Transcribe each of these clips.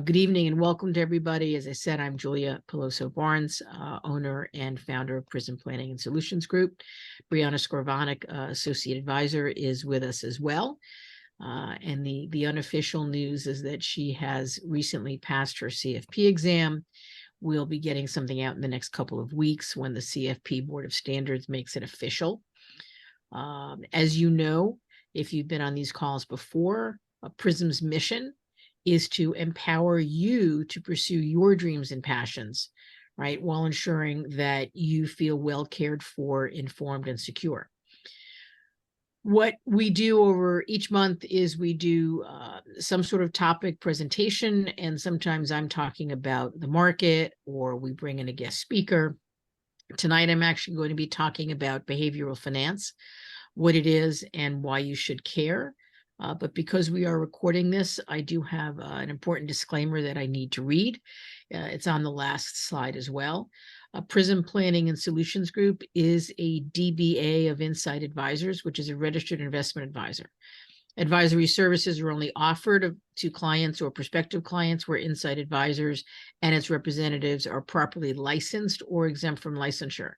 Good evening and welcome to everybody. As I said, I'm Julia Peloso Barnes, owner and founder of Prism Planning and Solutions Group. Brianna Skorvanik, associate advisor, is with us as well. And the unofficial news is that she has recently passed her CFP exam. We'll be getting something out in the next couple of weeks when the CFP Board of Standards makes it official. As you know, if you've been on these calls before, Prism's mission is to empower you to pursue your dreams and passions, right, while ensuring that you feel well cared for, informed, and secure. What we do over each month is we do some sort of topic presentation, and sometimes I'm talking about the market or we bring in a guest speaker. Tonight, I'm actually going to be talking about behavioral finance, what it is and why you should care. But because we are recording this, I do have an important disclaimer that I need to read. It's on the last slide as well. Prism Planning and Solutions Group is a DBA of Insight Advisors, which is a registered investment advisor. Advisory services are only offered to clients or prospective clients where Insight Advisors and its representatives are properly licensed or exempt from licensure.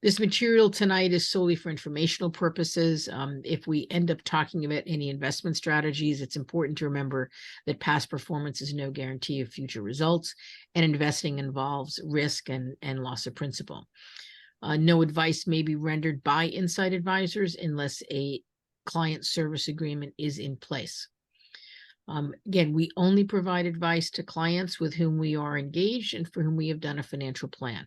This material tonight is solely for informational purposes. If we end up talking about any investment strategies, it's important to remember that past performance is no guarantee of future results, and investing involves risk and loss of principal. No advice may be rendered by Insight Advisors unless a client service agreement is in place. Again, we only provide advice to clients with whom we are engaged and for whom we have done a financial plan.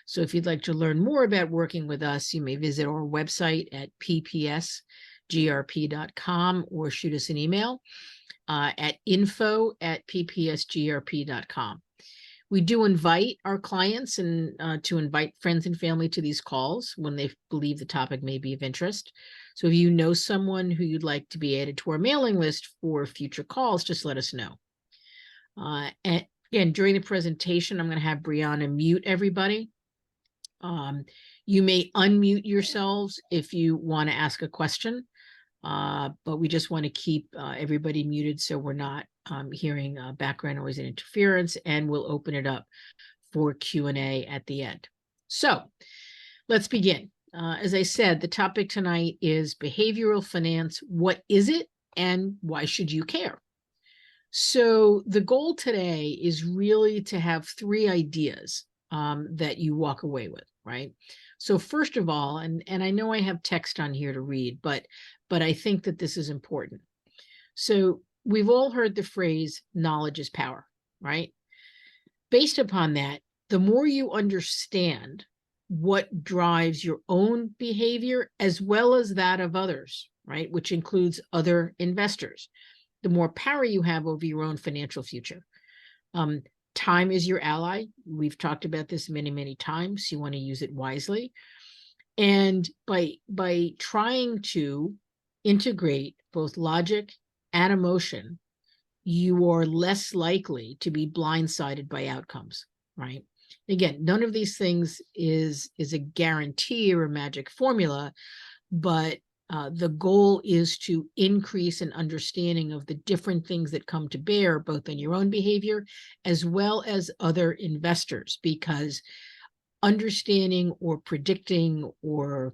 So if you'd like to learn more about working with us, you may visit our website at ppsgrp.com or shoot us an email at info@ppsgrp.com. We do invite our clients and to invite friends and family to these calls when they believe the topic may be of interest. So if you know someone who you'd like to be added to our mailing list for future calls, just let us know. And again, during the presentation, I'm going to have Brianna mute everybody. You may unmute yourselves if you want to ask a question, but we just want to keep everybody muted so we're not hearing background noise and interference, and we'll open it up for Q&A at the end. So let's begin. As I said, the topic tonight is behavioral finance. What is it and why should you care? So the goal today is really to have three ideas that you walk away with, right? So first of all, and I know I have text on here to read, but I think that this is important. So we've all heard the phrase, knowledge is power, right? Based upon that, the more you understand what drives your own behavior as well as that of others, right, which includes other investors, the more power you have over your own financial future. Time is your ally. We've talked about this many, many times. You want to use it wisely. And by trying to integrate both logic and emotion, you are less likely to be blindsided by outcomes, right? Again, none of these things is a guarantee or a magic formula, but the goal is to increase an understanding of the different things that come to bear, both in your own behavior as well as other investors, because understanding or predicting or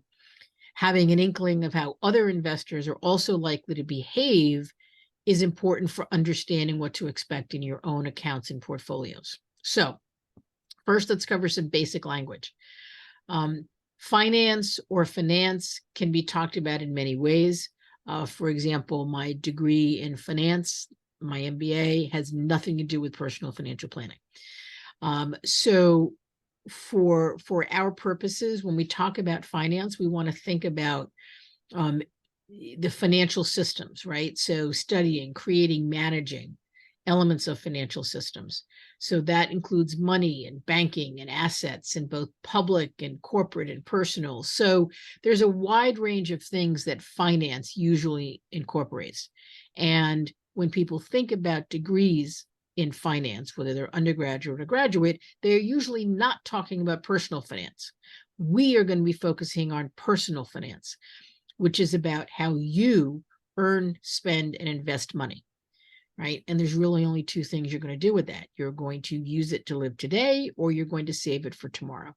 having an inkling of how other investors are also likely to behave is important for understanding what to expect in your own accounts and portfolios. So first, let's cover some basic language. Finance or finance can be talked about in many ways. For example, my degree in finance, my MBA, has nothing to do with personal financial planning. So for our purposes, when we talk about finance, we want to think about the financial systems, right? So studying, creating, managing elements of financial systems. So that includes money and banking and assets in both public and corporate and personal. So there's a wide range of things that finance usually incorporates. And when people think about degrees in finance, whether they're undergraduate or graduate, they're usually not talking about personal finance. We are going to be focusing on personal finance, which is about how you earn, spend, and invest money. right? And there's really only two things you're going to do with that. You're going to use it to live today, or you're going to save it for tomorrow,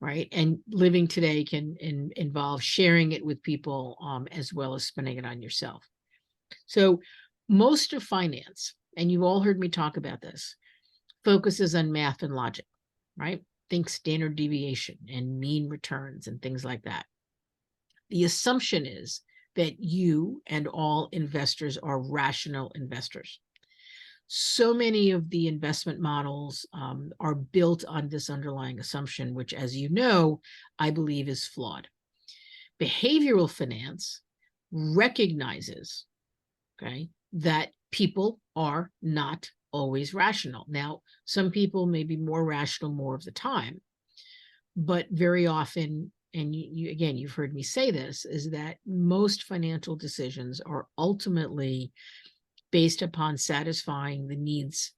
right? And living today can involve sharing it with people as well as spending it on yourself. So most of finance, and you've all heard me talk about this, focuses on math and logic, right? Think standard deviation and mean returns and things like that. The assumption is that you and all investors are rational investors. So many of the investment models are built on this underlying assumption, which, as you know, I believe is flawed. Behavioral finance recognizes, okay, that people are not always rational. Now, some people may be more rational more of the time, but very often, and you again, you've heard me say this, is that most financial decisions are ultimately based upon satisfying the needs,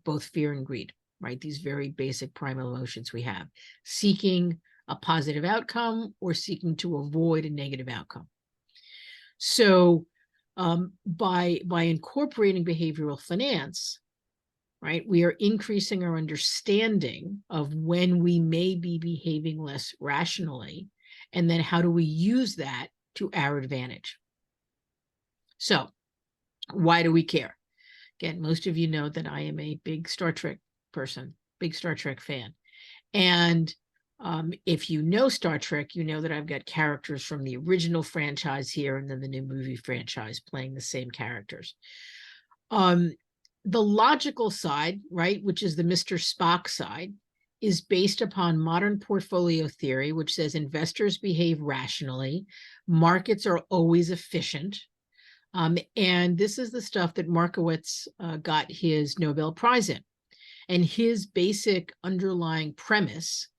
both fear and greed, right? These very basic primal emotions we have, seeking a positive outcome or seeking to avoid a negative outcome. So by incorporating behavioral finance, right, we are increasing our understanding of when we may be behaving less rationally, and then how do we use that to our advantage. So why do we care? Again, most of you know that I am a big Star Trek person, big Star Trek fan. And if you know Star Trek, you know that I've got characters from the original franchise here and then the new movie franchise playing the same characters. The logical side, right, which is the Mr. Spock side, is based upon modern portfolio theory, which says investors behave rationally, markets are always efficient. And this is the stuff that Markowitz got his Nobel Prize in. And his basic underlying premise,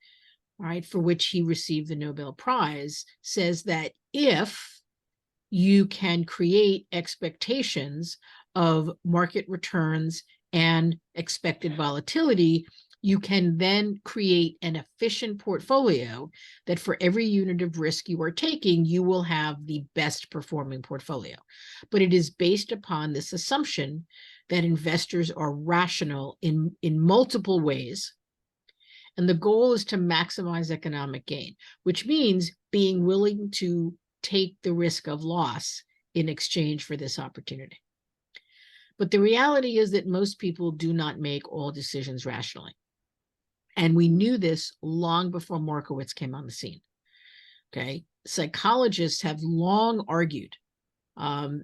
right, for which he received the Nobel Prize, says that if you can create expectations of market returns and expected volatility, you can then create an efficient portfolio that for every unit of risk you are taking, you will have the best performing portfolio. But it is based upon this assumption that investors are rational in multiple ways. And the goal is to maximize economic gain, which means being willing to take the risk of loss in exchange for this opportunity. But the reality is that most people do not make all decisions rationally. And we knew this long before Markowitz came on the scene. Okay, psychologists have long argued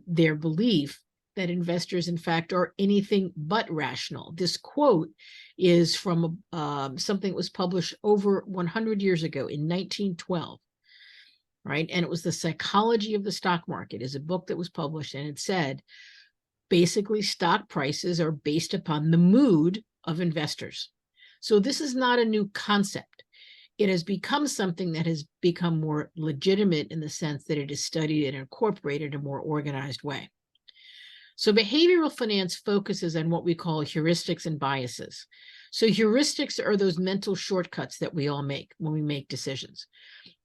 their belief that investors, in fact, are anything but rational. This quote is from something that was published over 100 years ago in 1912, right? And it was The Psychology of the Stock Market, is a book that was published, and it said, basically, stock prices are based upon the mood of investors. So this is not a new concept. It has become something that has become more legitimate in the sense that it is studied and incorporated in a more organized way. So behavioral finance focuses on what we call heuristics and biases. So heuristics are those mental shortcuts that we all make when we make decisions,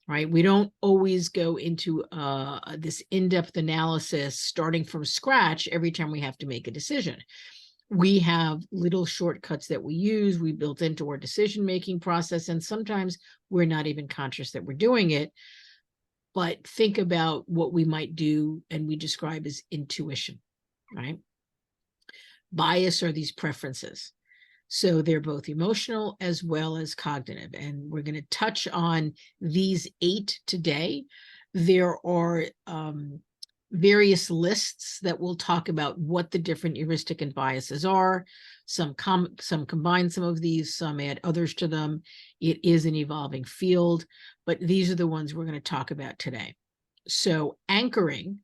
right? We don't always go into this in-depth analysis starting from scratch every time we have to make a decision. We have little shortcuts that we use, we built into our decision-making process, and sometimes we're not even conscious that we're doing it. But think about what we might do, and we describe as intuition, right? Bias are these preferences. So they're both emotional as well as cognitive. And we're going to touch on these 8 today. There are various lists that will talk about what the different heuristic and biases are. Some combine some of these, some add others to them. It is an evolving field, but these are the ones we're going to talk about today. So anchoring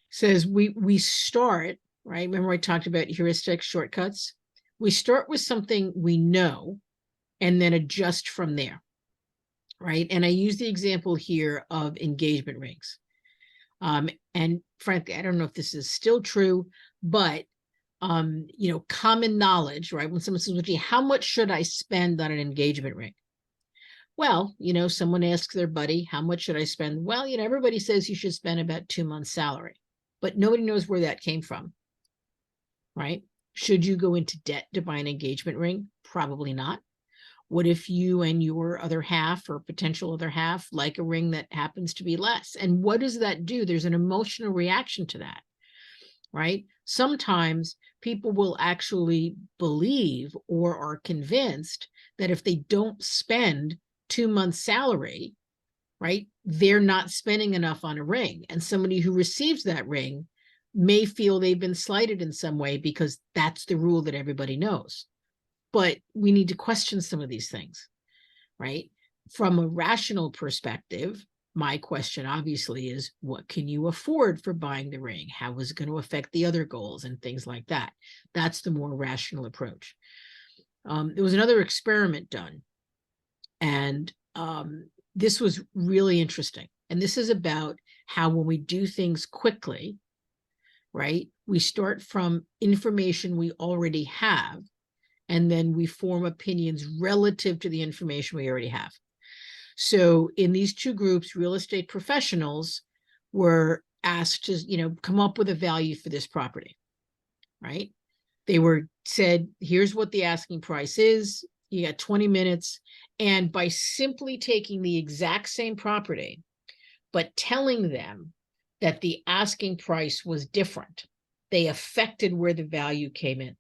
says we start, right? Remember I talked about heuristics, shortcuts? We start with something we know and then adjust from there, right? And I use the example here of engagement rings. And frankly, I don't know if this is still true, but common knowledge, right? When someone says, "Gee, how much should I spend on an engagement ring?" Well, someone asks their buddy, "How much should I spend?" Well, everybody says you should spend about 2 months' salary, but nobody knows where that came from. right? Should you go into debt to buy an engagement ring? Probably not. What if you and your other half or potential other half like a ring that happens to be less? And what does that do? There's an emotional reaction to that, right? Sometimes people will actually believe or are convinced that if they don't spend 2 months' salary, right, they're not spending enough on a ring. And somebody who receives that ring may feel they've been slighted in some way because that's the rule that everybody knows. But we need to question some of these things, right? From a rational perspective, my question obviously is, what can you afford for buying the ring? How is it going to affect the other goals and things like that? That's the more rational approach. There was another experiment done, and this was really interesting. And this is about how when we do things quickly, right, we start from information we already have, and then we form opinions relative to the information we already have. So in these two groups, real estate professionals were asked to, come up with a value for this property, right? They were said, here's what the asking price is. You got 20 minutes. And by simply taking the exact same property, but telling them that the asking price was different, they affected where the value came in.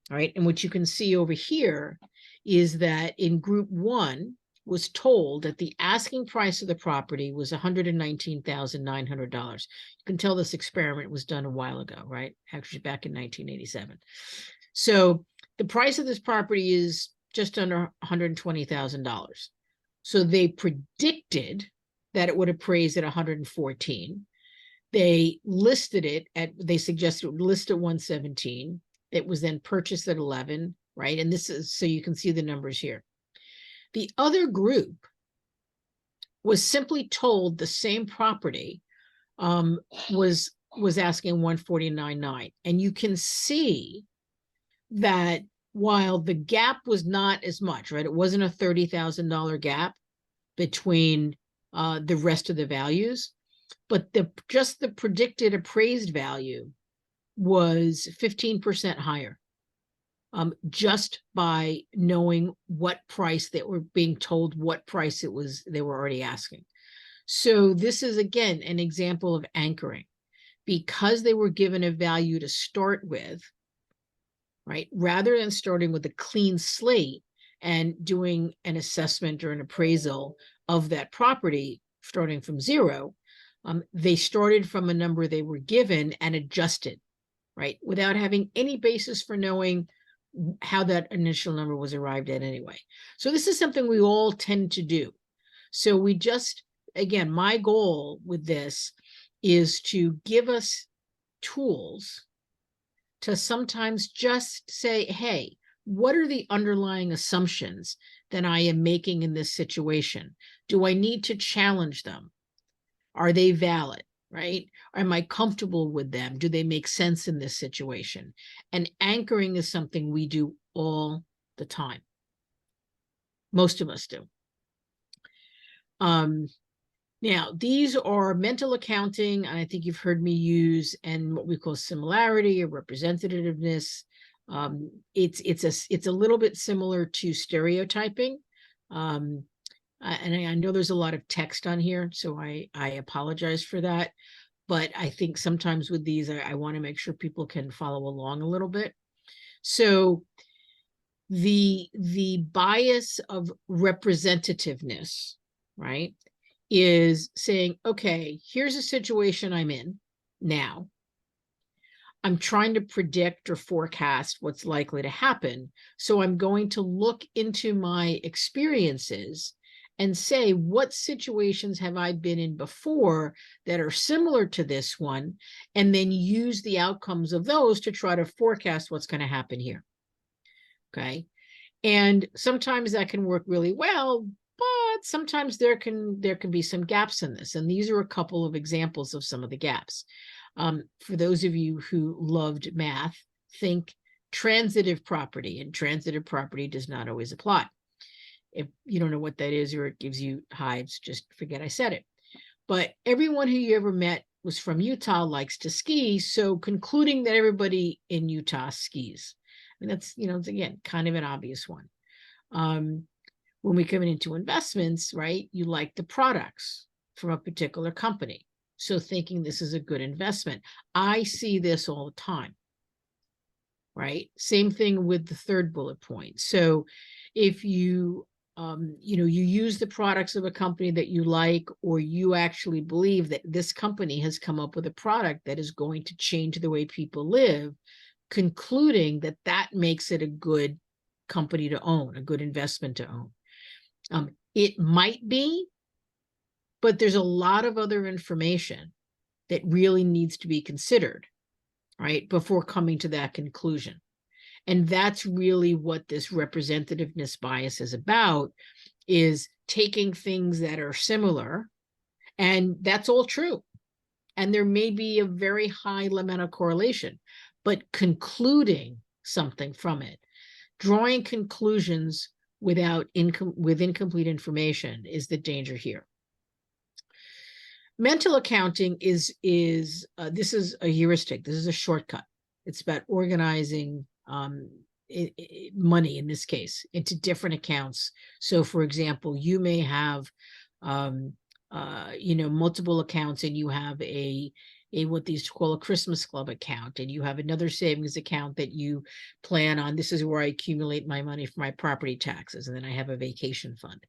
All right. And what you can see over here is that in group one was told that the asking price of the property was $119,900. You can tell this experiment was done a while ago, right? Actually, back in 1987. So the price of this property is just under $120,000. So they predicted that it would appraise at 114. They listed it at, they suggested it would list at 117. It was then purchased at 11, right? And this is, so you can see the numbers here. The other group was simply told the same property was asking 149.9. And you can see that while the gap was not as much, right? It wasn't a $30,000 gap between the rest of the values, but just the predicted appraised value was 15% higher, just by knowing what price they were being told, what price it was they were already asking. So this is, again, an example of anchoring. Because they were given a value to start with, right, rather than starting with a clean slate and doing an assessment or an appraisal of that property starting from zero, they started from a number they were given and adjusted, right, without having any basis for knowing how that initial number was arrived at anyway. So this is something we all tend to do. So we just, again, my goal with this is to give us tools to sometimes just say, hey, what are the underlying assumptions that I am making in this situation? Do I need to challenge them? Are they valid? Right? Am I comfortable with them? Do they make sense in this situation? And anchoring is something we do all the time. Most of us do. Now, these are mental accounting, and I think you've heard me use, and what we call similarity or representativeness. It's a little bit similar to stereotyping. And I know there's a lot of text on here, so I apologize for that. But I think sometimes with these, I want to make sure people can follow along a little bit. So the bias of representativeness, right, is saying, okay, here's a situation I'm in now. I'm trying to predict or forecast what's likely to happen. So I'm going to look into my experiences and say, what situations have I been in before that are similar to this one, and then use the outcomes of those to try to forecast what's going to happen here. Okay. And sometimes that can work really well, but sometimes there can be some gaps in this. And these are a couple of examples of some of the gaps. For those of you who loved math, think transitive property, and transitive property does not always apply. If you don't know what that is, or it gives you hives, just forget I said it. But everyone who you ever met was from Utah, likes to ski. So concluding that everybody in Utah skis. And that's, it's, again, kind of an obvious one. When we come into investments, right, you like the products from a particular company. So thinking this is a good investment. I see this all the time, right? Same thing with the third bullet point. So if you, you use the products of a company that you like, or you actually believe that this company has come up with a product that is going to change the way people live, concluding that that makes it a good company to own, a good investment to own. It might be, but there's a lot of other information that really needs to be considered, right, before coming to that conclusion. And that's really what this representativeness bias is about, is taking things that are similar, and that's all true. And there may be a very high amount of correlation, but concluding something from it, drawing conclusions with incomplete information is the danger here. Mental accounting is this is a heuristic. This is a shortcut. It's about organizing money, in this case, into different accounts. So for example, you may have multiple accounts, and you have a what these call a Christmas club account, and you have another savings account that you plan on. This is where I accumulate my money for my property taxes, and then I have a vacation fund.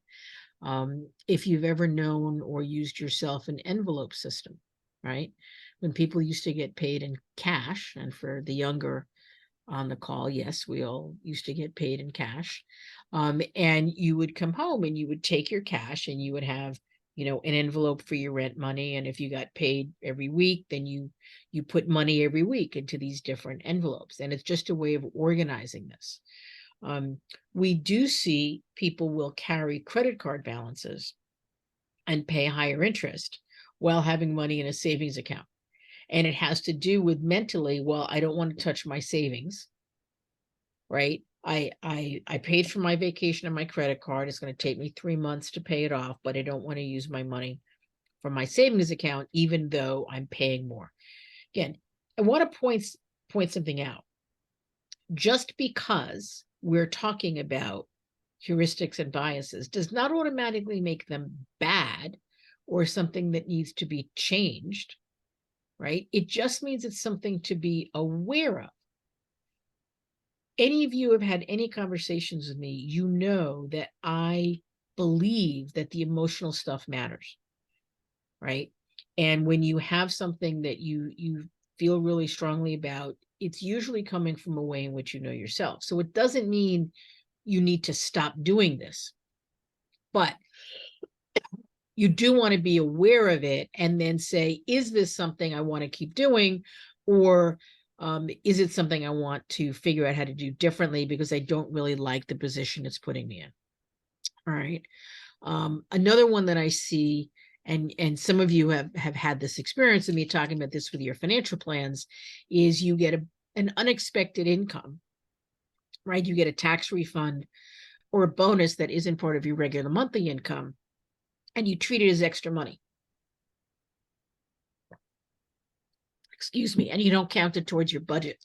If you've ever known or used yourself an envelope system, right? When people used to get paid in cash, and for the younger on the call, yes, we all used to get paid in cash. And you would come home and you would take your cash, and you would have, an envelope for your rent money. And if you got paid every week, then you put money every week into these different envelopes. And it's just a way of organizing this. We do see people will carry credit card balances and pay higher interest while having money in a savings account. And it has to do with mentally, well, I don't want to touch my savings, right? I paid for my vacation on my credit card. It's going to take me 3 months to pay it off, but I don't want to use my money from my savings account, even though I'm paying more. Again, I want to point something out. Just because we're talking about heuristics and biases does not automatically make them bad or something that needs to be changed, right? It just means it's something to be aware of. Any of you have had any conversations with me, you know that I believe that the emotional stuff matters, right? And when you have something that you feel really strongly about, it's usually coming from a way in which you know yourself. So it doesn't mean you need to stop doing this, but you do want to be aware of it and then say, is this something I want to keep doing? Or is it something I want to figure out how to do differently because I don't really like the position it's putting me in? All right. Another one that I see, and some of you have had this experience of me talking about this with your financial plans, is you get an unexpected income, right? You get a tax refund or a bonus that isn't part of your regular monthly income, and you treat it as extra money. Excuse me, and you don't count it towards your budget.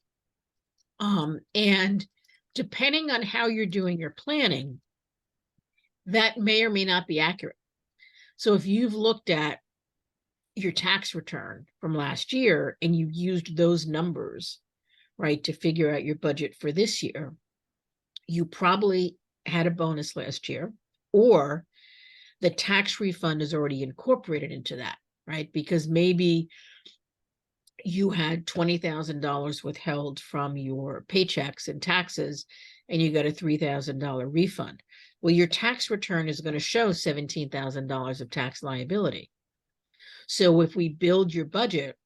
And depending on how you're doing your planning, that may or may not be accurate. So if you've looked at your tax return from last year and you used those numbers, right, to figure out your budget for this year, you probably had a bonus last year, or the tax refund is already incorporated into that, right? Because maybe you had $20,000 withheld from your paychecks and taxes, and you got a $3,000 refund. Well, your tax return is going to show $17,000 of tax liability. So if we build your budget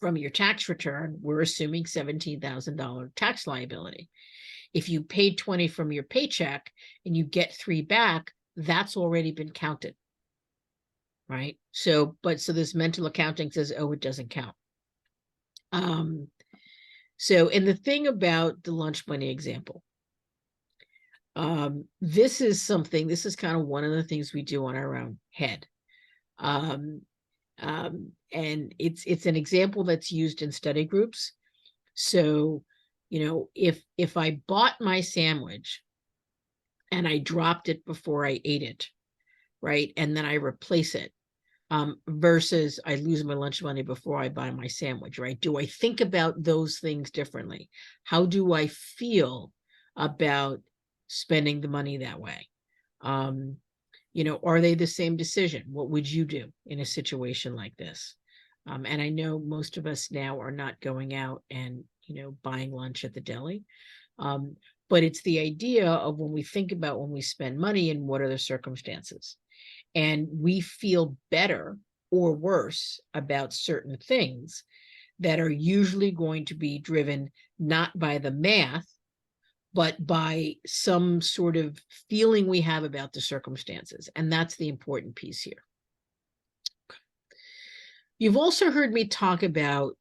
from your tax return, we're assuming $17,000 tax liability. If you paid 20 from your paycheck and you get 3 back, that's already been counted, right? So this mental accounting says, oh, it doesn't count. So, and the thing about the lunch money example, this is kind of one of the things we do on our own head. And it's an example that's used in study groups. So, if I bought my sandwich and I dropped it before I ate it, right? And then I replace it, versus I lose my lunch money before I buy my sandwich, right? Do I think about those things differently? How do I feel about spending the money that way? Are they the same decision? What would you do in a situation like this? And I know most of us now are not going out and, buying lunch at the deli. But it's the idea of when we think about when we spend money and what are the circumstances. And we feel better or worse about certain things that are usually going to be driven not by the math, but by some sort of feeling we have about the circumstances. And that's the important piece here. You've also heard me talk about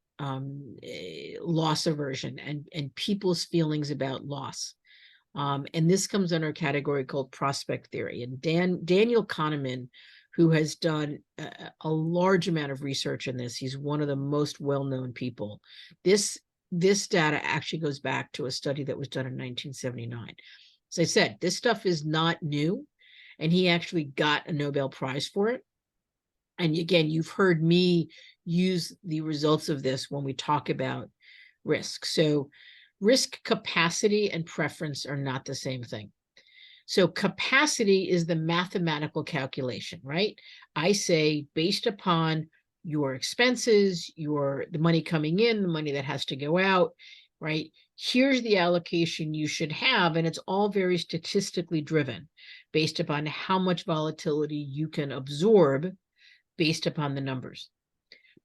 loss aversion and people's feelings about loss. And this comes under a category called prospect theory. And Daniel Kahneman, who has done a large amount of research in this, he's one of the most well-known people. This data actually goes back to a study that was done in 1979. As I said, this stuff is not new, and he actually got a Nobel Prize for it. And again, you've heard me use the results of this when we talk about risk. So risk capacity and preference are not the same thing. So capacity is the mathematical calculation, right? I say based upon your expenses, the money coming in, the money that has to go out, right? Here's the allocation you should have. And it's all very statistically driven based upon how much volatility you can absorb based upon the numbers.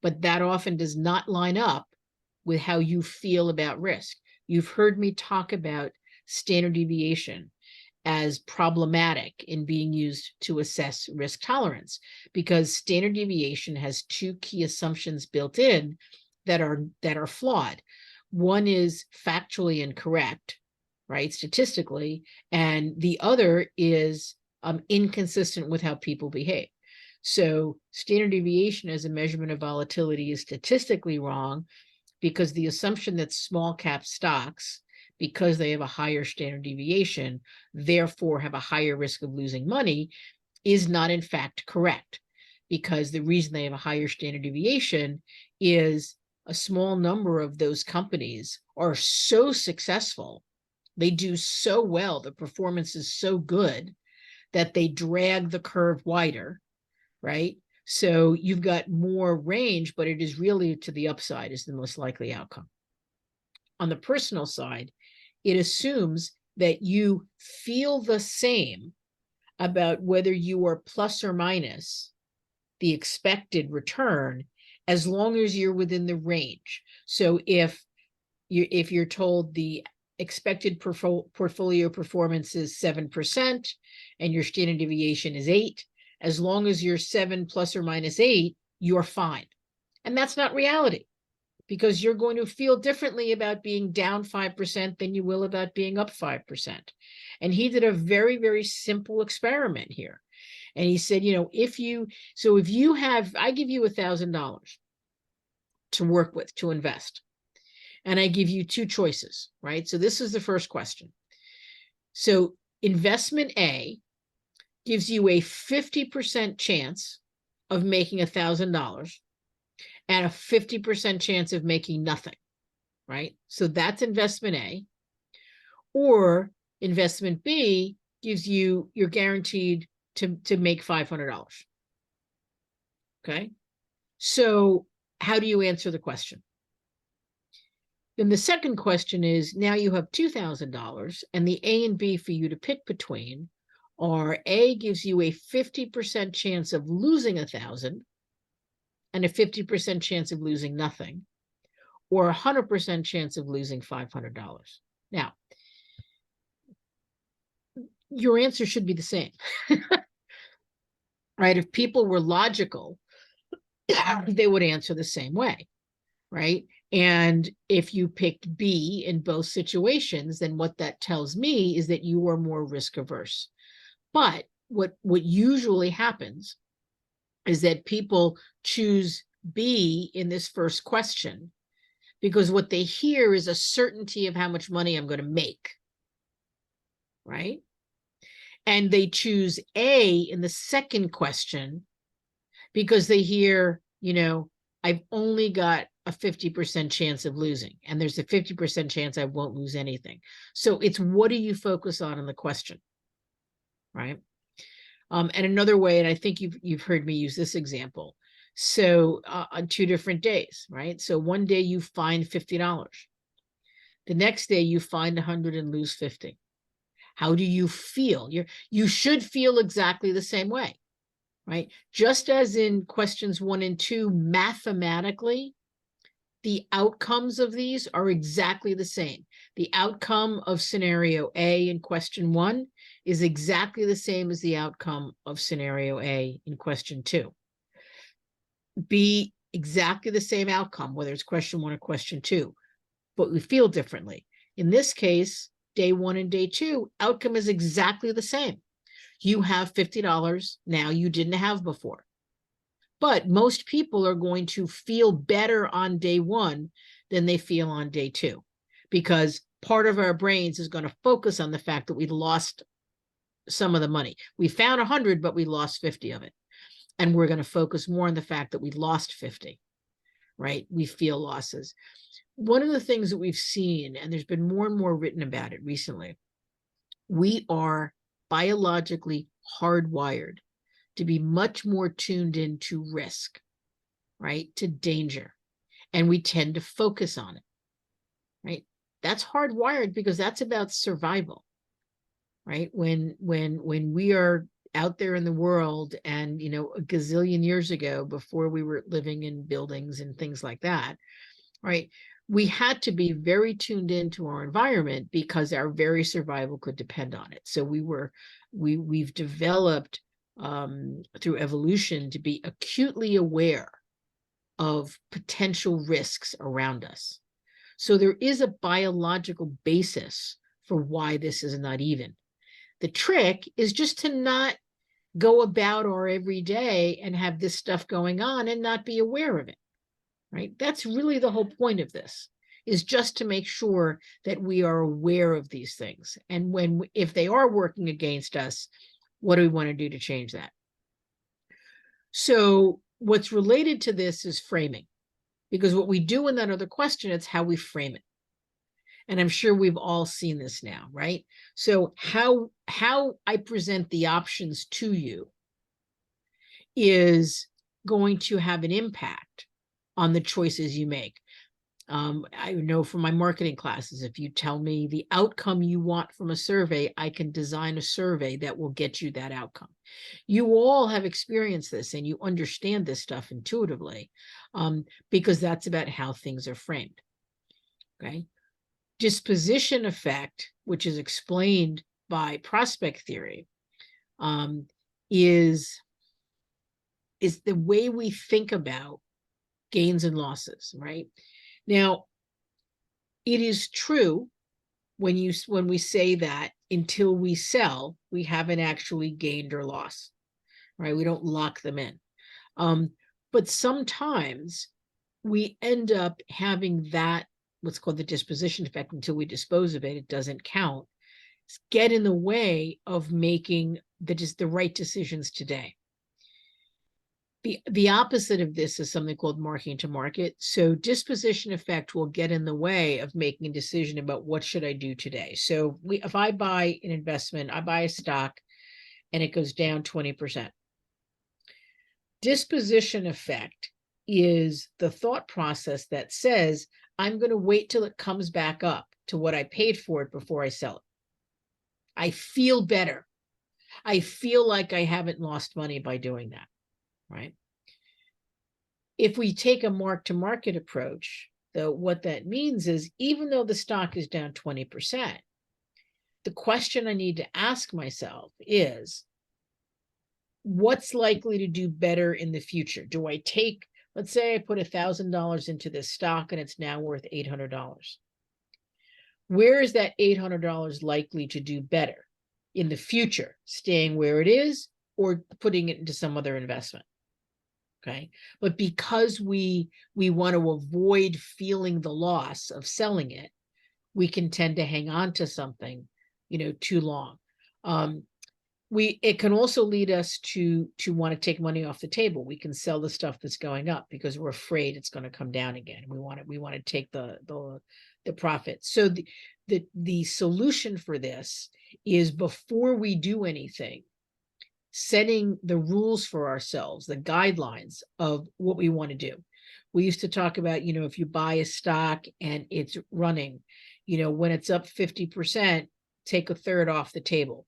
But that often does not line up with how you feel about risk. You've heard me talk about standard deviation as problematic in being used to assess risk tolerance, because standard deviation has two key assumptions built in that are flawed. One is factually incorrect, right, statistically, and the other is inconsistent with how people behave. So standard deviation as a measurement of volatility is statistically wrong, because the assumption that small cap stocks, because they have a higher standard deviation, therefore have a higher risk of losing money, is not in fact correct. Because the reason they have a higher standard deviation is a small number of those companies are so successful, they do so well, the performance is so good that they drag the curve wider, right? So you've got more range, but it is really to the upside is the most likely outcome. On the personal side, it assumes that you feel the same about whether you are plus or minus the expected return, as long as you're within the range. So if you're told the expected portfolio performance is 7% and your standard deviation is 8, as long as you're 7 plus or minus 8, you're fine. And that's not reality, because you're going to feel differently about being down 5% than you will about being up 5%. And he did a very, very simple experiment here. And he said, if you have, I give you $1,000 to work with, to invest, and I give you two choices, right? So this is the first question. So investment A gives you a 50% chance of making $1,000 and a 50% chance of making nothing, right? So that's investment A. Or investment B gives you're guaranteed to make $500. Okay. So how do you answer the question? Then the second question is, now you have $2,000 and the A and B for you to pick between are A gives you a 50% chance of losing 1,000 and a 50% chance of losing nothing, or 100% chance of losing $500. Now, your answer should be the same, right? If people were logical, they would answer the same way, right? And if you picked B in both situations, then what that tells me is that you are more risk averse. But what usually happens is that people choose B in this first question because what they hear is a certainty of how much money I'm going to make, right? And they choose A in the second question because they hear, I've only got a 50% chance of losing, and there's a 50% chance I won't lose anything. So it's what do you focus on in the question, right? And another way, and I think you've heard me use this example. So on 2 different days, right? So one day you find $50. The next day you find 100 and lose 50. How do you feel? You should feel exactly the same way, right? Just as in questions 1 and 2, mathematically, the outcomes of these are exactly the same. The outcome of scenario A in question 1 is exactly the same as the outcome of scenario A in question 2. B, exactly the same outcome, whether it's question 1 or question 2, but we feel differently. In this case, day 1 and day 2, outcome is exactly the same. You have $50 now you didn't have before. But most people are going to feel better on day 1 than they feel on day 2, because part of our brains is going to focus on the fact that we lost some of the money. We found 100, but we lost 50 of it. And we're going to focus more on the fact that we lost 50, right? We feel losses. One of the things that we've seen, and there's been more and more written about it recently, we are biologically hardwired to be much more tuned into risk, right? To danger. And we tend to focus on it, right? That's hardwired because that's about survival, right? When we are out there in the world and, a gazillion years ago, before we were living in buildings and things like that, right? We had to be very tuned into our environment because our very survival could depend on it. So we've developed through evolution to be acutely aware of potential risks around us. So there is a biological basis for why this is not even. The trick is just to not go about our everyday and have this stuff going on and not be aware of it, right? That's really the whole point of this, is just to make sure that we are aware of these things. And if they are working against us, what do we want to do to change that? So what's related to this is framing, because what we do in that other question, it's how we frame it. And I'm sure we've all seen this now, right? So how I present the options to you is going to have an impact on the choices you make. I know from my marketing classes, if you tell me the outcome you want from a survey, I can design a survey that will get you that outcome. You all have experienced this and you understand this stuff intuitively, because that's about how things are framed. Okay. Disposition effect, which is explained by prospect theory, is the way we think about gains and losses, right? Now, it is true when we say that until we sell, we haven't actually gained or lost, right? We don't lock them in. But sometimes we end up having that, what's called the disposition effect, until we dispose of it, it doesn't count, get in the way of making the right decisions today. The opposite of this is something called marking to market. So disposition effect will get in the way of making a decision about what should I do today. So if I buy an investment, I buy a stock and it goes down 20%. Disposition effect is the thought process that says, I'm going to wait till it comes back up to what I paid for it before I sell it. I feel better. I feel like I haven't lost money by doing that, right? If we take a mark-to-market approach, though, what that means is, even though the stock is down 20%, the question I need to ask myself is, what's likely to do better in the future? Do I take, let's say I put $1,000 into this stock and it's now worth $800. Where is that $800 likely to do better in the future? Staying where it is or putting it into some other investment? Okay. But because we want to avoid feeling the loss of selling it, we can tend to hang on to something, too long. It can also lead us to want to take money off the table. We can sell the stuff that's going up because we're afraid it's going to come down again. We want to take the profit. So the solution for this is, before we do anything, setting the rules for ourselves, the guidelines of what we want to do. We used to talk about, if you buy a stock and it's running, when it's up 50%, take a third off the table.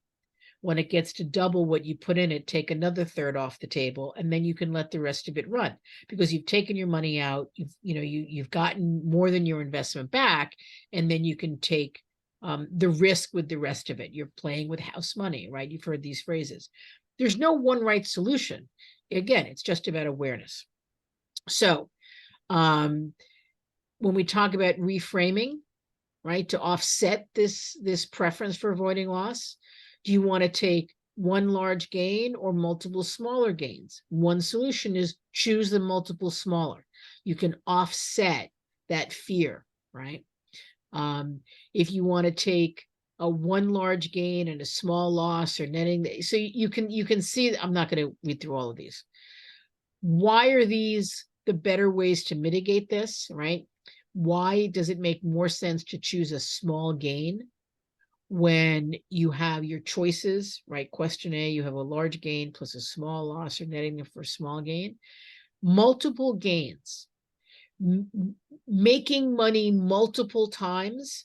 When it gets to double what you put in it, take another third off the table, and then you can let the rest of it run, because you've taken your money out, you've gotten more than your investment back, and then you can take the risk with the rest of it. You're playing with house money, right? You've heard these phrases. There's no one right solution. Again, it's just about awareness. So when we talk about reframing, right, to offset this preference for avoiding loss, do you want to take one large gain or multiple smaller gains? One solution is choose the multiple smaller. You can offset that fear, right? If you want to take a one large gain and a small loss, or netting, so you can see, I'm not going to read through all of these. Why are these the better ways to mitigate this, right? Why does it make more sense to choose a small gain when you have your choices, right? Question A, you have a large gain plus a small loss, or netting for a small gain. Multiple gains, making money multiple times,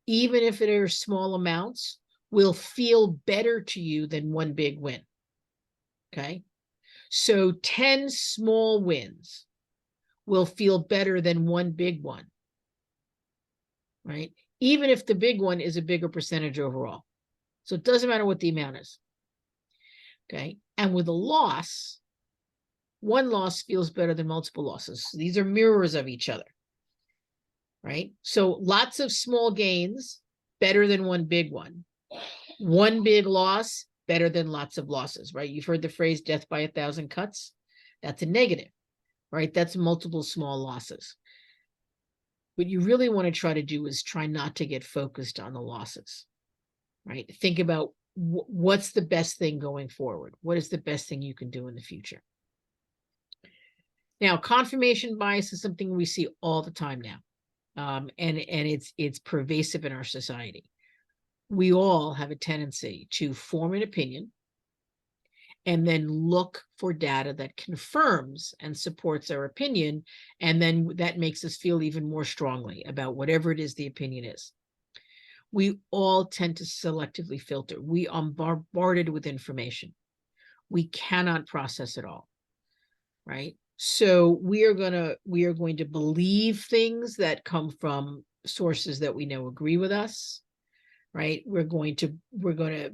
even if it are small amounts, will feel better to you than one big win. Okay. So 10 small wins will feel better than one big one, right? Even if the big one is a bigger percentage overall. So it doesn't matter what the amount is. Okay. And with a loss, one loss feels better than multiple losses. These are mirrors of each other, right? So lots of small gains, better than one big one. One big loss, better than lots of losses, right? You've heard the phrase death by 1,000 cuts. That's a negative, right? That's multiple small losses. What you really want to try to do is try not to get focused on the losses, right? Think about what's the best thing going forward? What is the best thing you can do in the future? Now, confirmation bias is something we see all the time now. And it's pervasive in our society. We all have a tendency to form an opinion and then look for data that confirms and supports our opinion, and then that makes us feel even more strongly about whatever it is the opinion is. We all tend to selectively filter. We are bombarded with information. We cannot process it all, right? So we are going to believe things that come from sources that we know agree with us, right? We're going to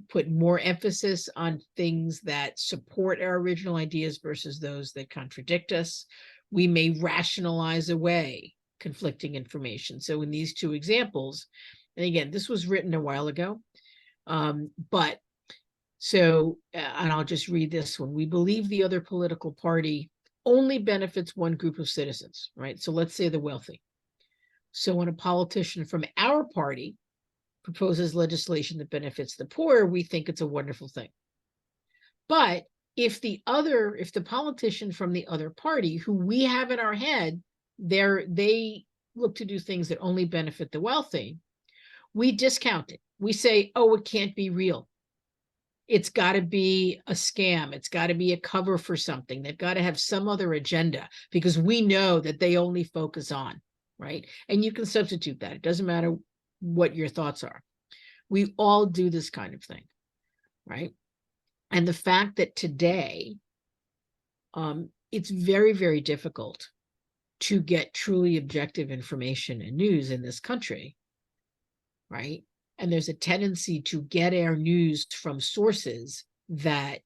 put more emphasis on things that support our original ideas versus those that contradict us. We may rationalize away conflicting information. So in these two examples, and again, this was written a while ago, and I'll just read this one. We believe the other political party only benefits one group of citizens, right? So let's say the wealthy. So when a politician from our party proposes legislation that benefits the poor, we think it's a wonderful thing. But if the politician from the other party, who we have in our head, they look to do things that only benefit the wealthy, we discount it. We say, oh, it can't be real. It's got to be a scam. It's got to be a cover for something. They've got to have some other agenda, because we know that they only focus on, right? And you can substitute that. It doesn't matter what your thoughts are. We all do this kind of thing, right? And the fact that today, it's very, very difficult to get truly objective information and news in this country, right? And there's a tendency to get our news from sources that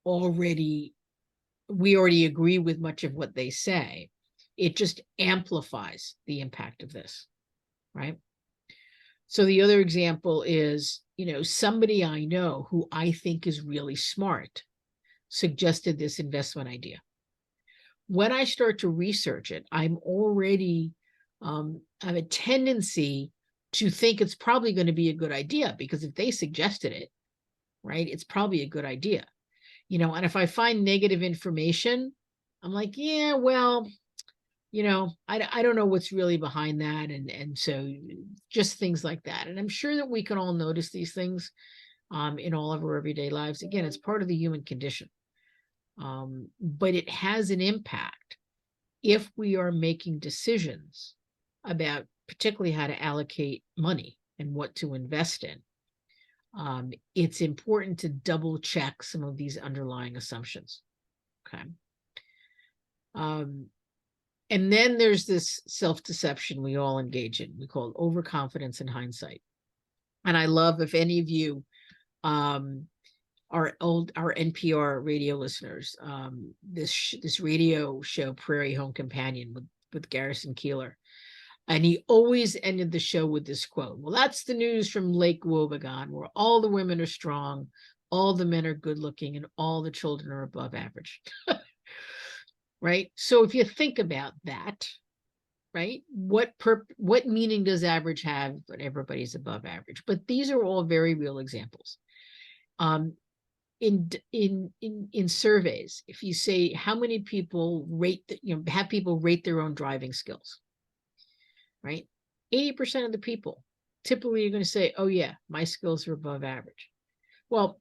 we already agree with much of what they say. It just amplifies the impact of this, right? So the other example is, somebody I know who I think is really smart suggested this investment idea. when I start to research it, I'm already, I have a tendency to think it's probably going to be a good idea, because if they suggested it, right, it's probably a good idea. And if I find negative information, I'm like, yeah, well, I don't know what's really behind that. And so just things like that. And I'm sure that we can all notice these things in all of our everyday lives. Again, it's part of the human condition. But it has an impact if we are making decisions about particularly how to allocate money and what to invest in. It's important to double check some of these underlying assumptions. Okay. And then there's this self-deception we all engage in. We call it overconfidence and hindsight. And I love, if any of you our NPR radio listeners, this radio show, Prairie Home Companion, with Garrison Keillor. And he always ended the show with this quote. Well, that's the news from Lake Wobegon, where all the women are strong, all the men are good looking, and all the children are above average. Right? So if you think about that, right, what meaning does average have when everybody's above average? But these are all very real examples. In surveys, if you say how many people have people rate their own driving skills, right? 80% of the people typically are going to say, oh yeah, my skills are above average. Well,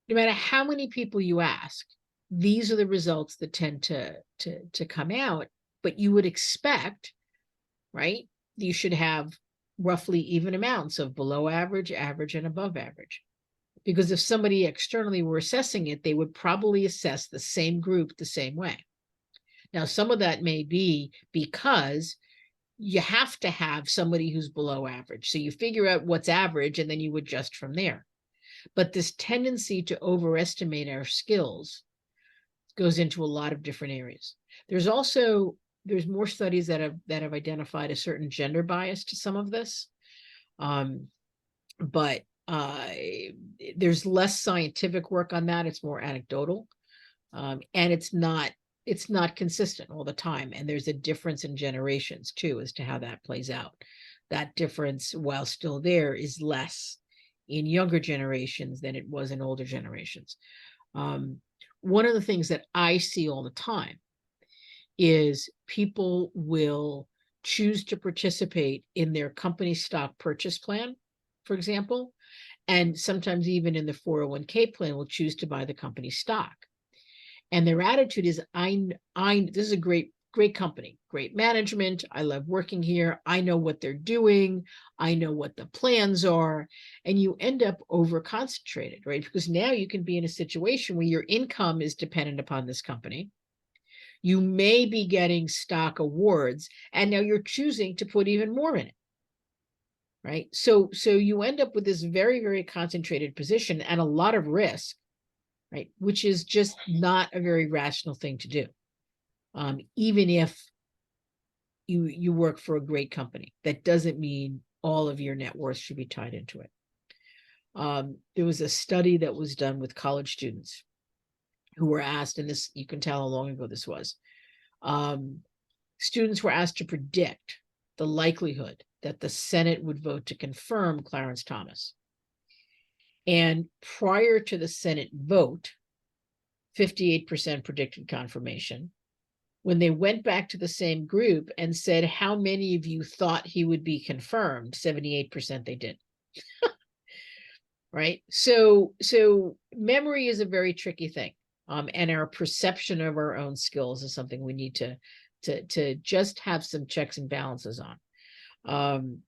no matter how many people you ask, these are the results that tend to come out. But you would expect, right, you should have roughly even amounts of below average, average, and above average. Because if somebody externally were assessing it, they would probably assess the same group the same way. Now, some of that may be because you have to have somebody who's below average. So you figure out what's average and then you adjust from there. But this tendency to overestimate our skills goes into a lot of different areas. There's more studies that have identified a certain gender bias to some of this. But there's less scientific work on that. It's more anecdotal. And it's not consistent all the time. And there's a difference in generations too, as to how that plays out. That difference, while still there, is less in younger generations than it was in older generations. One of the things that I see all the time is people will choose to participate in their company stock purchase plan, for example, and sometimes even in the 401k plan will choose to buy the company stock. And their attitude is, this is a great company, great management. I love working here. I know what they're doing. I know what the plans are. And you end up over concentrated, right? Because now you can be in a situation where your income is dependent upon this company. You may be getting stock awards, and now you're choosing to put even more in it. Right. So you end up with this very, very concentrated position and a lot of risk, right? Which is just not a very rational thing to do. Even if you work for a great company, that doesn't mean all of your net worth should be tied into it. There was a study that was done with college students who were asked, and this, you can tell how long ago this was. Students were asked to predict the likelihood that the Senate would vote to confirm Clarence Thomas. And prior to the Senate vote, 58% predicted confirmation. When they went back to the same group and said, how many of you thought he would be confirmed? 78% they did. Right? So memory is a very tricky thing. And our perception of our own skills is something we need to just have some checks and balances on.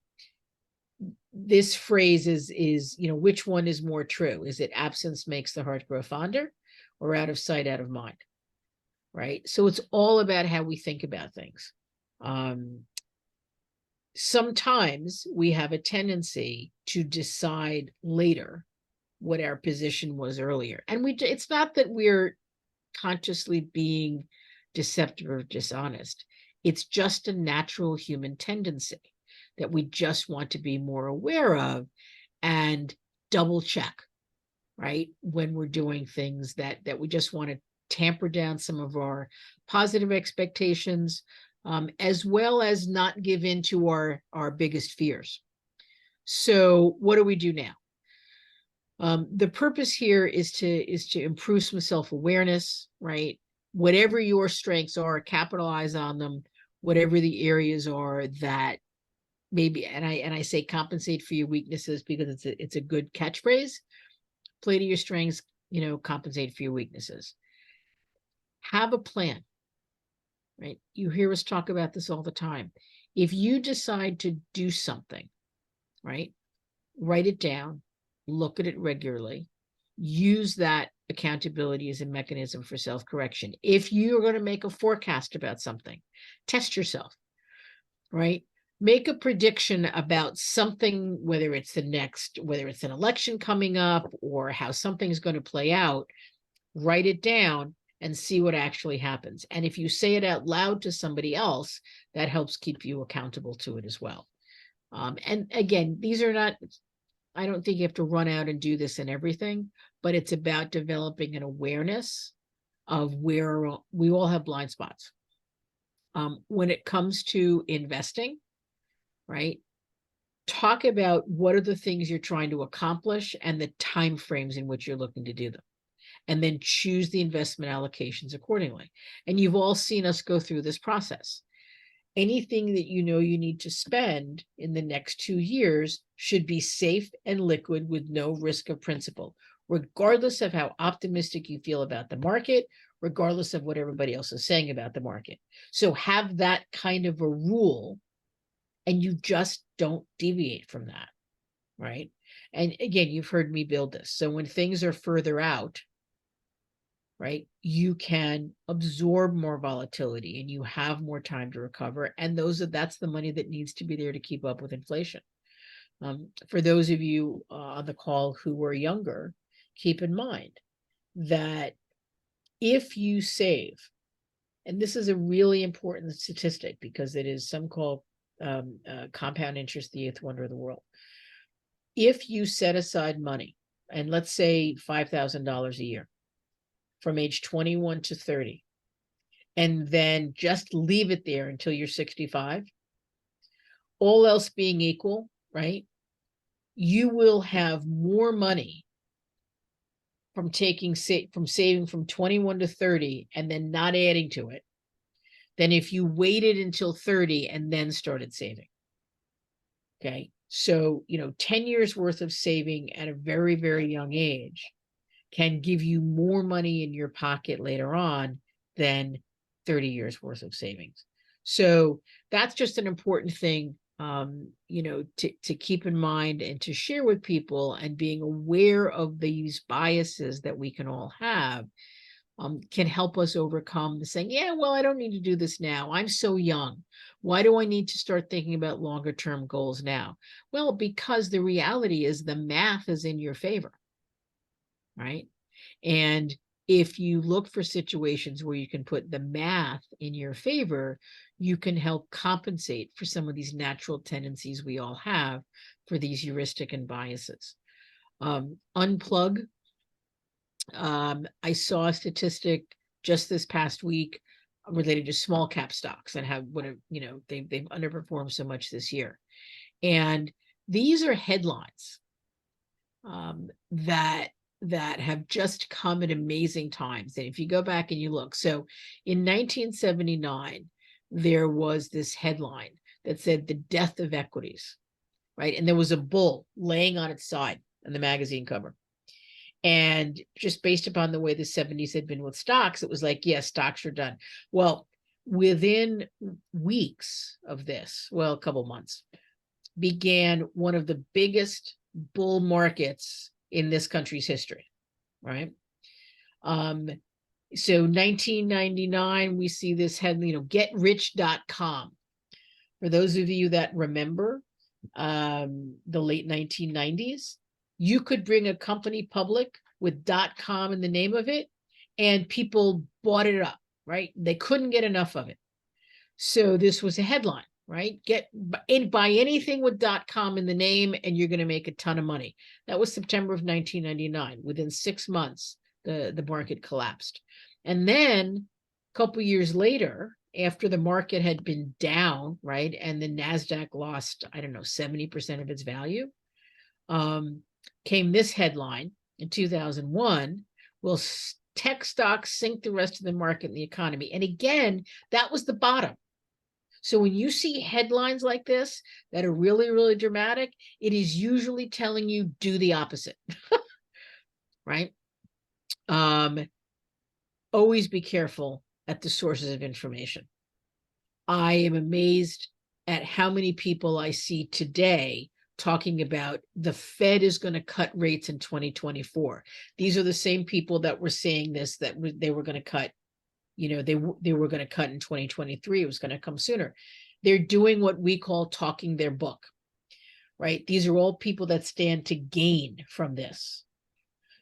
This phrase is, which one is more true? Is it absence makes the heart grow fonder, or out of sight, out of mind? Right? So it's all about how we think about things. Sometimes we have a tendency to decide later what our position was earlier. And it's not that we're consciously being deceptive or dishonest. It's just a natural human tendency that we just want to be more aware of and double check, right? When we're doing things that we just want to tamper down some of our positive expectations, as well as not give in to our biggest fears. So what do we do now? The purpose here is to improve some self-awareness, right? Whatever your strengths are, capitalize on them. Whatever the areas are that maybe, and I say compensate for your weaknesses because it's a good catchphrase. Play to your strengths, compensate for your weaknesses. Have a plan, right? You hear us talk about this all the time. If you decide to do something, right, write it down, look at it regularly, use that accountability as a mechanism for self-correction. If you're going to make a forecast about something, test yourself, right? Make a prediction about something, whether it's an election coming up or how something's going to play out, write it down and see what actually happens. And if you say it out loud to somebody else, that helps keep you accountable to it as well. And again, these are not, I don't think you have to run out and do this in everything, but it's about developing an awareness of where we all have blind spots. When it comes to investing, right? Talk about what are the things you're trying to accomplish and the time frames in which you're looking to do them. And then choose the investment allocations accordingly. And you've all seen us go through this process. Anything that you need to spend in the next 2 years should be safe and liquid with no risk of principal, regardless of how optimistic you feel about the market, regardless of what everybody else is saying about the market. So have that kind of a rule, and you just don't deviate from that, right? And again, you've heard me build this. So when things are further out, right, you can absorb more volatility and you have more time to recover. And that's the money that needs to be there to keep up with inflation. For those of you on the call who were younger, keep in mind that if you save, and this is a really important statistic because it is some call compound interest, the eighth wonder of the world. If you set aside money, and let's say $5,000 a year, from age 21 to 30, and then just leave it there until you're 65, all else being equal, right? You will have more money from saving from 21 to 30 and then not adding to it than if you waited until 30 and then started saving. Okay. So, 10 years worth of saving at a very, very young age can give you more money in your pocket later on than 30 years worth of savings. So that's just an important thing, to keep in mind and to share with people, and being aware of these biases that we can all have can help us overcome the saying, yeah, well, I don't need to do this now. I'm so young. Why do I need to start thinking about longer term goals now? Well, because the reality is the math is in your favor. Right? And if you look for situations where you can put the math in your favor, you can help compensate for some of these natural tendencies we all have for these heuristic and biases. Unplug. I saw a statistic just this past week related to small cap stocks and how they've underperformed so much this year. And these are headlines that have just come at amazing times. And if you go back and you look, so in 1979, there was this headline that said the death of equities, right? And there was a bull laying on its side on the magazine cover. And just based upon the way the 70s had been with stocks, it was like, yes, stocks are done. Well, within weeks of this, a couple months, began one of the biggest bull markets in this country's history, right? So 1999, we see this head, getrich.com. For those of you that remember the late 1990s, you could bring a company public with .com in the name of it, and people bought it up, right? They couldn't get enough of it. So this was a headline, right? Buy anything with .com in the name and you're going to make a ton of money. That was September of 1999. Within 6 months, the market collapsed. And then a couple years later, after the market had been down, right, and the NASDAQ lost, I don't know, 70% of its value, came this headline in 2001, will tech stocks sink the rest of the market and the economy? And again, that was the bottom. So when you see headlines like this that are really, really dramatic, it is usually telling you do the opposite, right? Always be careful at the sources of information. I am amazed at how many people I see today talking about the Fed is going to cut rates in 2024. These are the same people that were saying this, that they were going to cut, they were going to cut in 2023. It was going to come sooner. They're doing what we call talking their book, right? These are all people that stand to gain from this.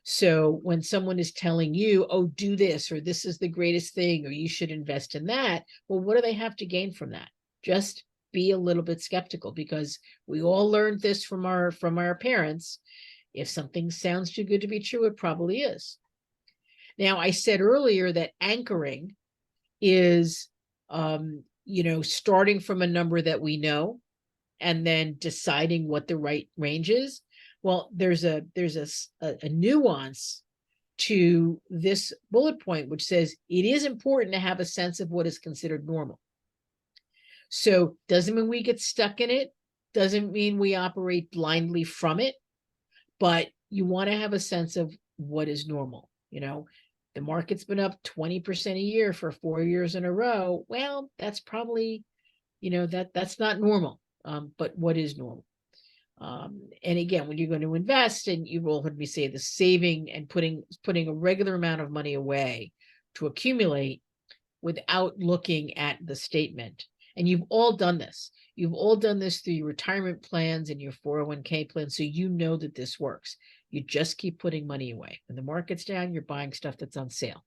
So when someone is telling you, oh, do this, or this is the greatest thing, or you should invest in that, well, what do they have to gain from that? Just be a little bit skeptical, because we all learned this from our parents. If something sounds too good to be true, it probably is. Now, I said earlier that anchoring is, starting from a number that we know and then deciding what the right range is. Well, there's a nuance to this bullet point, which says it is important to have a sense of what is considered normal. So doesn't mean we get stuck in it, doesn't mean we operate blindly from it, but you want to have a sense of what is normal. The market's been up 20% a year for 4 years in a row. Well, that's probably, that's not normal. But what is normal? And again, when you're going to invest, and you've all heard me say the saving and putting a regular amount of money away to accumulate without looking at the statement. And you've all done this. You've all done this through your retirement plans and your 401k plans. So you know that this works. You just keep putting money away. When the market's down, you're buying stuff that's on sale.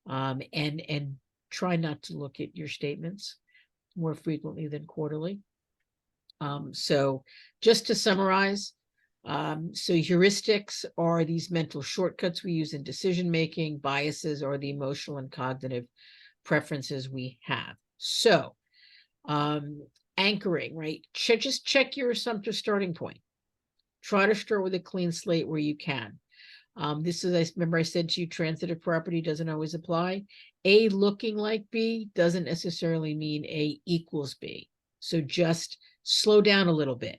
And try not to look at your statements more frequently than quarterly. So just to summarize, so heuristics are these mental shortcuts we use in decision making. Biases are the emotional and cognitive preferences we have. So anchoring, right? Just check your assumptive starting point. Try to start with a clean slate where you can. This is, I remember I said to you, transitive property doesn't always apply. A looking like B doesn't necessarily mean A equals B. So just slow down a little bit,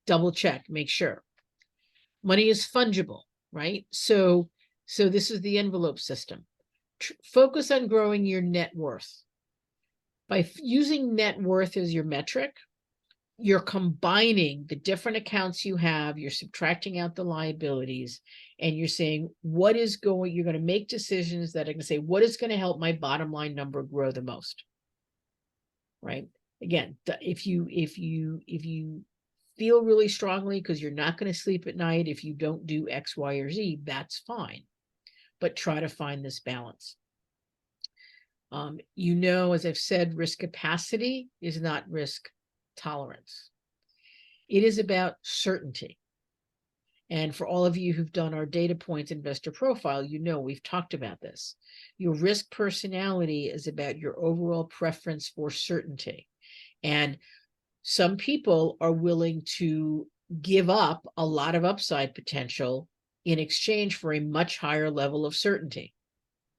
double check, make sure. Money is fungible, right? So this is the envelope system. Focus on growing your net worth. By using net worth as your metric, you're combining the different accounts you have, you're subtracting out the liabilities, and you're saying you're going to make decisions that are going to say, what is going to help my bottom line number grow the most, right? Again, if you feel really strongly because you're not going to sleep at night if you don't do X, Y, or Z, that's fine. But try to find this balance. As I've said, risk capacity is not risk tolerance. It is about certainty. And for all of you who've done our data points investor profile, we've talked about this. Your risk personality is about your overall preference for certainty. And some people are willing to give up a lot of upside potential in exchange for a much higher level of certainty,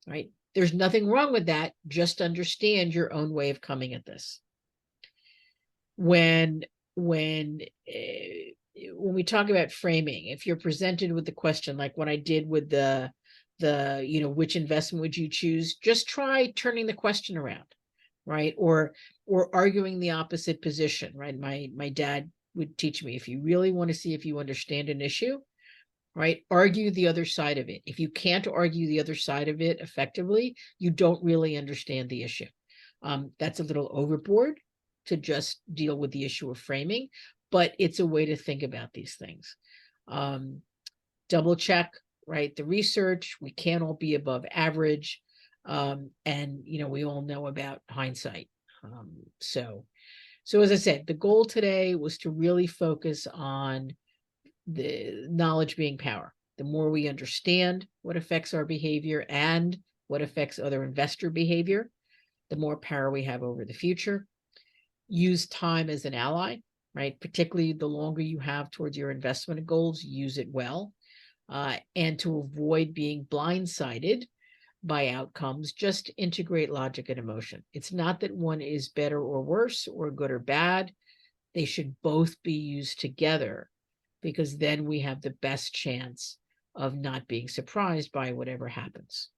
right? There's nothing wrong with that. Just understand your own way of coming at this. When we talk about framing, if you're presented with the question, like what I did with the which investment would you choose, just try turning the question around, right? Or arguing the opposite position, right? My dad would teach me, if you really want to see if you understand an issue, right, argue the other side of it. If you can't argue the other side of it effectively, you don't really understand the issue. That's a little overboard to just deal with the issue of framing, but it's a way to think about these things. Double check, right, the research. We can't all be above average. And we all know about hindsight. So as I said, the goal today was to really focus on the knowledge being power. The more we understand what affects our behavior and what affects other investor behavior, the more power we have over the future. Use time as an ally, right? Particularly the longer you have towards your investment goals, use it well. And to avoid being blindsided by outcomes, just integrate logic and emotion. It's not that one is better or worse or good or bad. They should both be used together, because then we have the best chance of not being surprised by whatever happens.